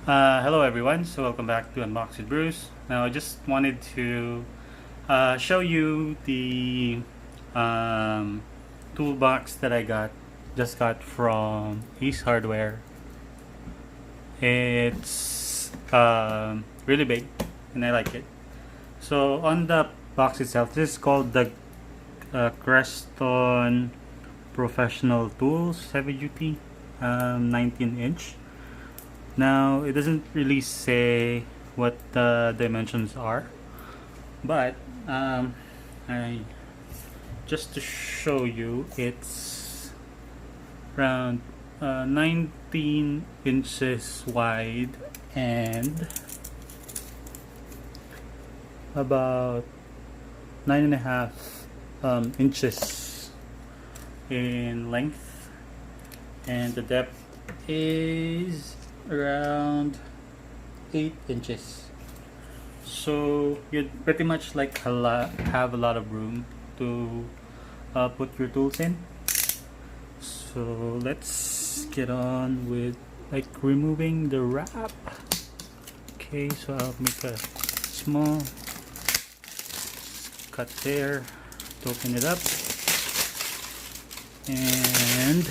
Hello everyone, so welcome back to Unbox with Bruce. Now I just wanted to show you the um, toolbox that I just got from Ace Hardware. It's really big and I like it. So on the box itself, this is called the Creston Professional Tools Heavy Duty 19-inch. Now, it doesn't really say what the dimensions are, but I just to show you, it's around 19 inches wide and about 9.5 inches in length, and the depth is around 8 inches. So you'd pretty much have a lot of room to put your tools in. So let's get on with removing the wrap. Okay, so I'll make a small cut there to open it up, and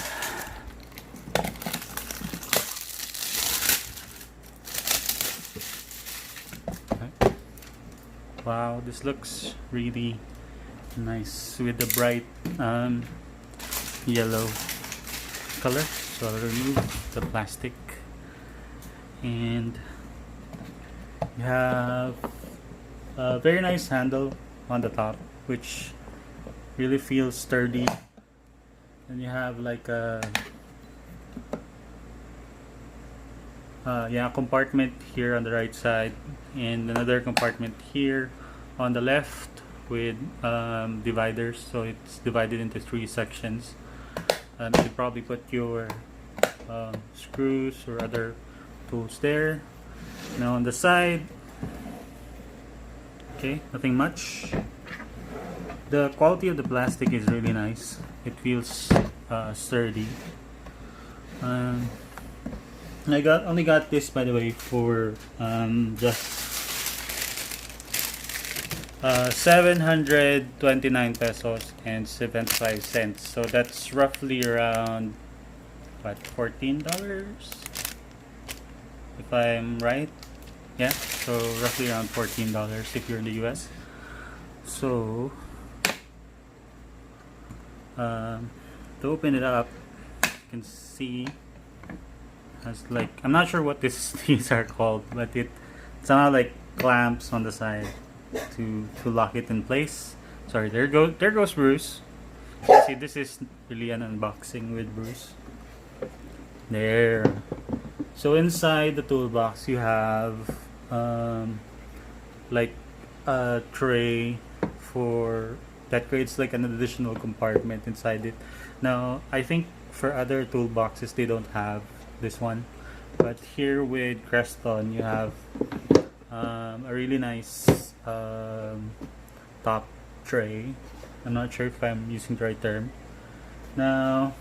wow, this looks really nice with the bright yellow color. So I'll remove the plastic, and you have a very nice handle on the top, which really feels sturdy. And you have like a compartment here on the right side, and another compartment here on the left with dividers, so it's divided into 3 sections. You could probably put your screws or other tools there. Now on the side, okay, nothing much. The quality of the plastic is really nice. It feels sturdy. I only got this, by the way, for just 729 pesos and 75 cents. So that's roughly around what, $14, if I'm right. Yeah, so roughly around $14 if you're in the US. So to open it up, you can see has I'm not sure what these are called, but it somehow clamps on the side to lock it in place. Sorry, there goes Bruce. You see, this is really an unboxing with Bruce. There. So inside the toolbox you have a tray for that creates an additional compartment inside it. Now I think for other toolboxes they don't have this one, but here with Creston you have a really nice top tray. I'm not sure if I'm using the right term. Now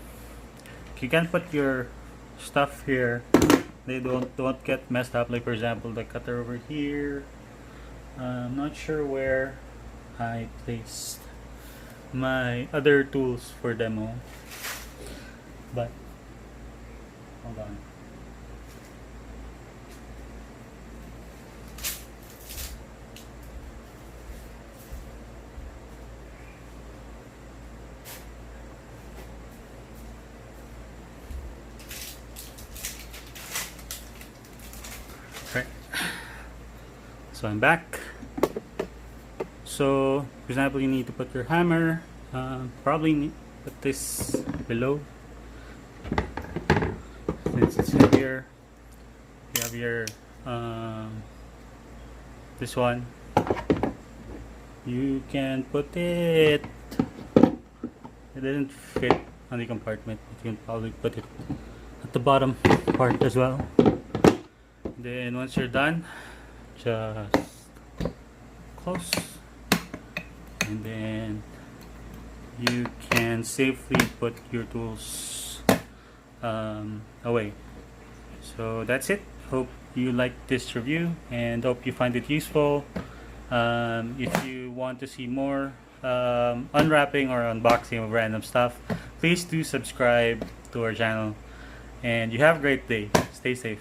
you can put your stuff here. They don't get messed up, like for example the cutter over here. I'm not sure where I placed my other tools for demo, but hold on. Right. So I'm back. So, for example, you need to put your hammer. Probably need to put this below. Since it's heavier, you have your this one. You can put it. It doesn't fit on the compartment. You can probably put it at the bottom part as well. Then once you're done, just close, and then you can safely put your tools away. So that's it Hope you like this review and hope you find it useful. If you want to see more unwrapping or unboxing of random stuff, please do subscribe to our channel. And you have a great day. Stay safe.